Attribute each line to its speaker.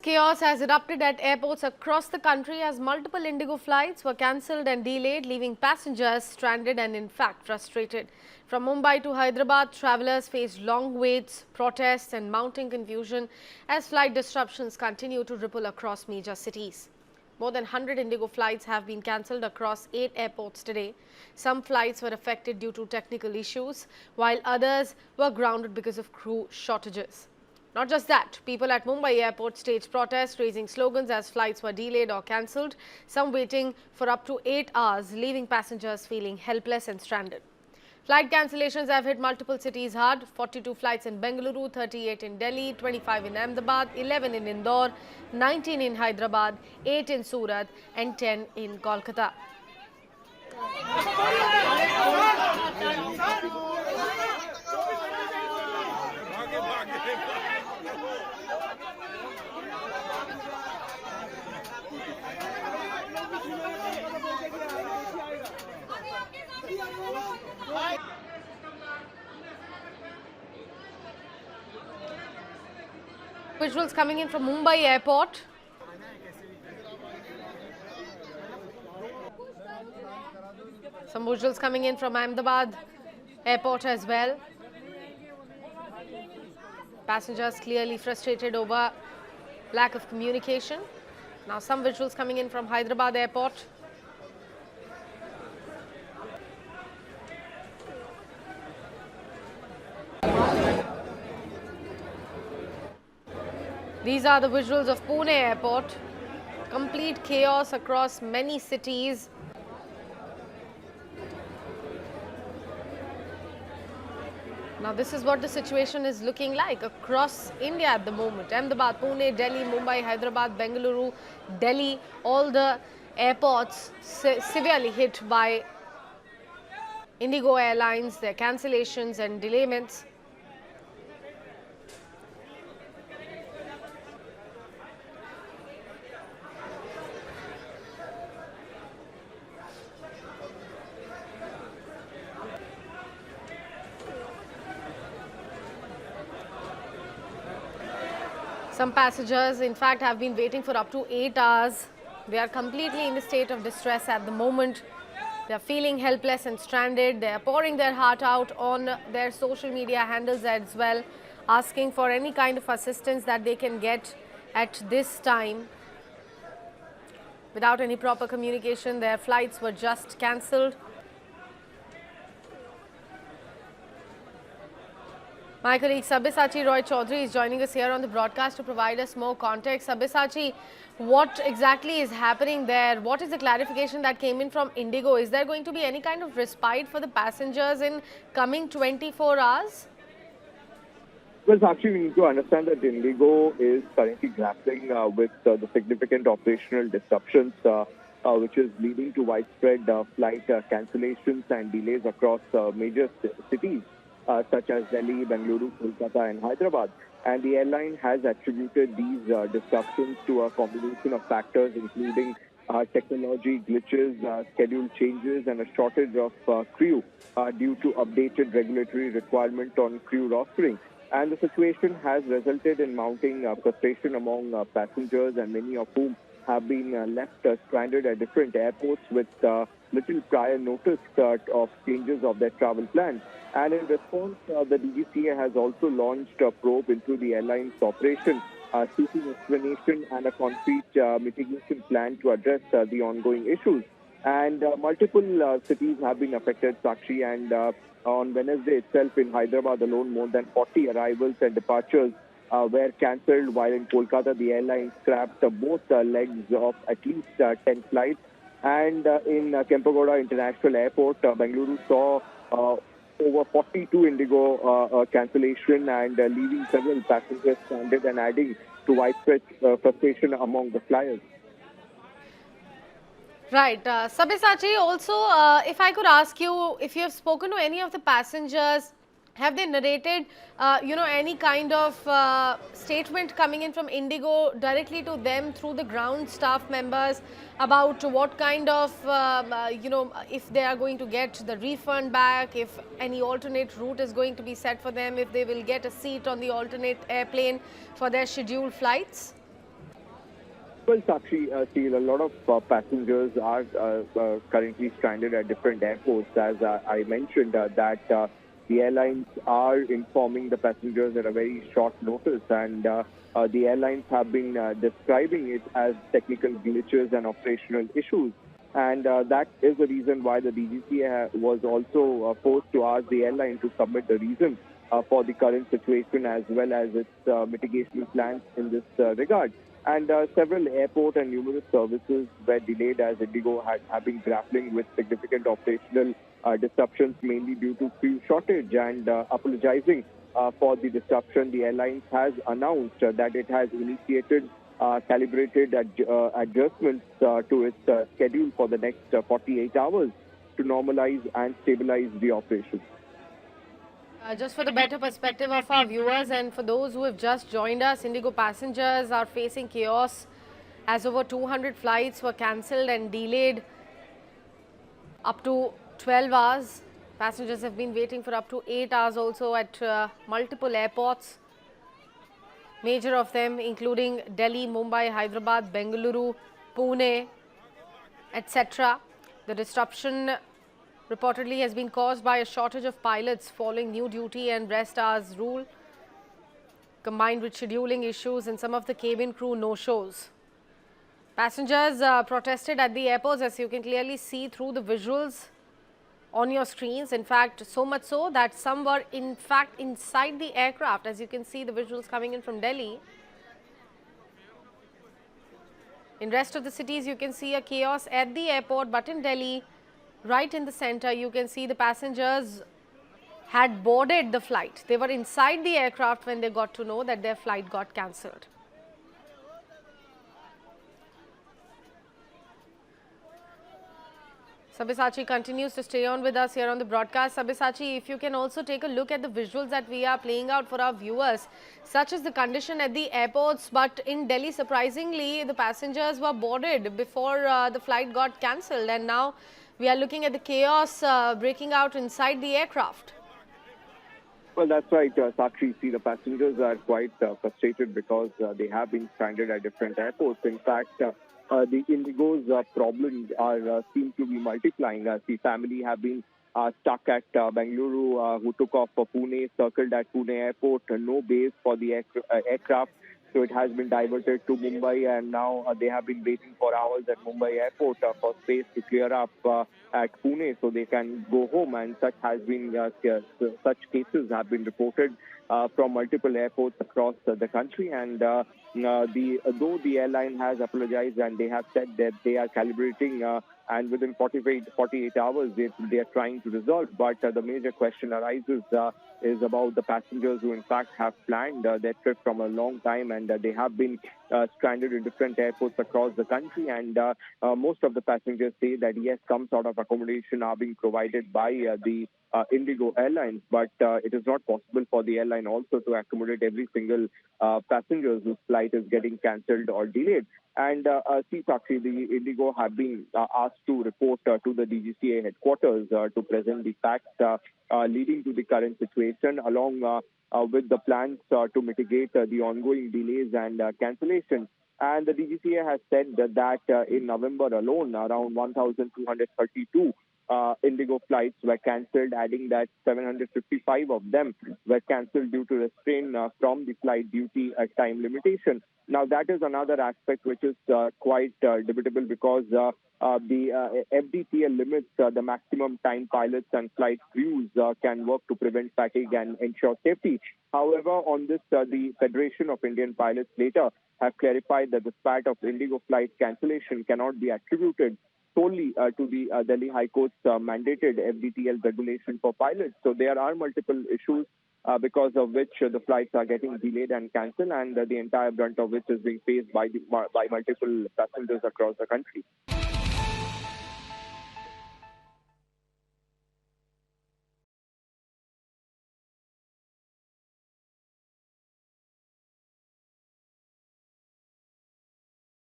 Speaker 1: chaos has erupted at airports across the country as multiple IndiGo flights were cancelled and delayed, leaving passengers stranded and in fact frustrated. From Mumbai to Hyderabad, travellers faced long waits, protests and mounting confusion as flight disruptions continue to ripple across major cities. More than 100 IndiGo flights have been cancelled across 8 airports today. Some flights were affected due to technical issues, while others were grounded because of crew shortages. Not just that, people at Mumbai airport staged protests, raising slogans as flights were delayed or cancelled, some waiting for up to 8 hours, leaving passengers feeling helpless and stranded. Flight cancellations have hit multiple cities hard. 42 flights in Bengaluru, 38 in Delhi, 25 in Ahmedabad, 11 in Indore, 19 in Hyderabad, 8 in Surat and 10 in Kolkata. Visuals coming in from Mumbai airport. Some visuals coming in from Ahmedabad airport as well. Passengers clearly frustrated over lack of communication. Now some visuals coming in from Hyderabad airport. These are the visuals of Pune airport. Complete chaos across many cities. Now this is what the situation is looking like across India at the moment. Ahmedabad, Pune, Delhi, Mumbai, Hyderabad, Bengaluru, Delhi, all the airports severely hit by IndiGo Airlines, their cancellations and delayments. Some passengers, in fact, have been waiting for up to 8 hours. They are completely in a state of distress at the moment. They are feeling helpless and stranded. They are pouring their heart out on their social media handles as well, asking for any kind of assistance that they can get at this time. Without any proper communication, their flights were just cancelled. My colleague Sabyasachi Roy Chaudhary is joining us here on the broadcast to provide us more context. Sabyasachi, what exactly is happening there? What is the clarification that came in from IndiGo? Is there going to be any kind of respite for the passengers in coming 24 hours?
Speaker 2: Well, actually, we need to understand that IndiGo is currently grappling with the significant operational disruptions, which is leading to widespread flight cancellations and delays across major cities. Such as Delhi, Bengaluru, Kolkata and Hyderabad. And the airline has attributed these disruptions to a combination of factors including technology glitches, schedule changes and a shortage of crew due to updated regulatory requirement on crew rostering. And the situation has resulted in mounting frustration among passengers, and many of whom have been left stranded at different airports with little prior notice of changes of their travel plans. And in response, the DGCA has also launched a probe into the airline's operation, seeking explanation and a concrete mitigation plan to address the ongoing issues. And multiple cities have been affected, Sakshi, and on Wednesday itself in Hyderabad alone, more than 40 arrivals and departures were cancelled, while in Kolkata, the airline scrapped both legs of at least 10 flights. And in Kempegowda International Airport, Bengaluru saw over 42 IndiGo cancellation and leaving several passengers stranded and adding to widespread frustration among the flyers.
Speaker 1: Right. Sabyasachi, also, if I could ask you, if you have spoken to any of the passengers, have they narrated, any kind of statement coming in from IndiGo directly to them through the ground staff members about what kind of, if they are going to get the refund back, if any alternate route is going to be set for them, if they will get a seat on the alternate airplane for their scheduled flights?
Speaker 2: Well, Sakshi, see, a lot of passengers are currently stranded at different airports. As I mentioned, that the airlines are informing the passengers at a very short notice, and the airlines have been describing it as technical glitches and operational issues. And that is the reason why the DGCA was also forced to ask the airline to submit the reason for the current situation as well as its mitigation plans in this regard. And several airport and numerous services were delayed as IndiGo have been grappling with significant operational disruptions, mainly due to fuel shortage. And apologizing for the disruption, the airlines has announced that it has initiated calibrated adjustments to its schedule for the next 48 hours to normalize and stabilize the operation.
Speaker 1: Just for the better perspective of our viewers and for those who have just joined us, IndiGo passengers are facing chaos as over 200 flights were cancelled and delayed up to 12 hours. Passengers have been waiting for up to 8 hours also at multiple airports. Major of them including Delhi, Mumbai, Hyderabad, Bengaluru, Pune, etc. The disruption reportedly has been caused by a shortage of pilots following new duty and rest hours rule, combined with scheduling issues and some of the cabin crew no-shows. Passengers protested at the airports, as you can clearly see through the visuals on your screens. In fact, so much so that some were in fact inside the aircraft, as you can see the visuals coming in from Delhi. In rest of the cities, you can see a chaos at the airport, but in Delhi, right in the center, you can see the passengers had boarded the flight. They were inside the aircraft when they got to know that their flight got cancelled. Sabyasachi continues to stay on with us here on the broadcast. Sabyasachi, if you can also take a look at the visuals that we are playing out for our viewers, such as the condition at the airports, but in Delhi, surprisingly, the passengers were boarded before the flight got cancelled, and now we are looking at the chaos breaking out inside the aircraft.
Speaker 2: Well, that's right, Sakshi. See, the passengers are quite frustrated because they have been stranded at different airports. In fact, the IndiGo's problems are seem to be multiplying. The family have been stuck at Bengaluru, who took off for Pune, circled at Pune airport, no base for the aircraft. So it has been diverted to Mumbai, and now they have been waiting for hours at Mumbai airport for space to clear up at Pune so they can go home. And such has been such cases have been reported from multiple airports across the country. And though the airline has apologized and they have said that they are calibrating and within 48 hours they are trying to resolve. But the major question arises is about the passengers who in fact have planned their trip from a long time, and they have been stranded in different airports across the country. And most of the passengers say that yes, some sort of accommodation are being provided by the IndiGo Airlines, but it is not possible for the airline also to accommodate every single passenger whose flight is getting cancelled or delayed. And see, Sakshi, the IndiGo have been asked to report to the DGCA headquarters to present the facts leading to the current situation, along with the plans to mitigate the ongoing delays and cancellations. And the DGCA has said that in November alone, around 1,232 IndiGo flights were cancelled, adding that 755 of them were cancelled due to restraint from the flight duty time limitation. Now, that is another aspect which is quite debatable because the FDTL limits the maximum time pilots and flight crews can work to prevent fatigue and ensure safety. However, on this, the Federation of Indian Pilots later have clarified that the spat of IndiGo flight cancellation cannot be attributed solely to the Delhi High Court's mandated FDTL regulation for pilots. So there are multiple issues because of which the flights are getting delayed and cancelled, and the entire brunt of which is being faced by multiple passengers across the country.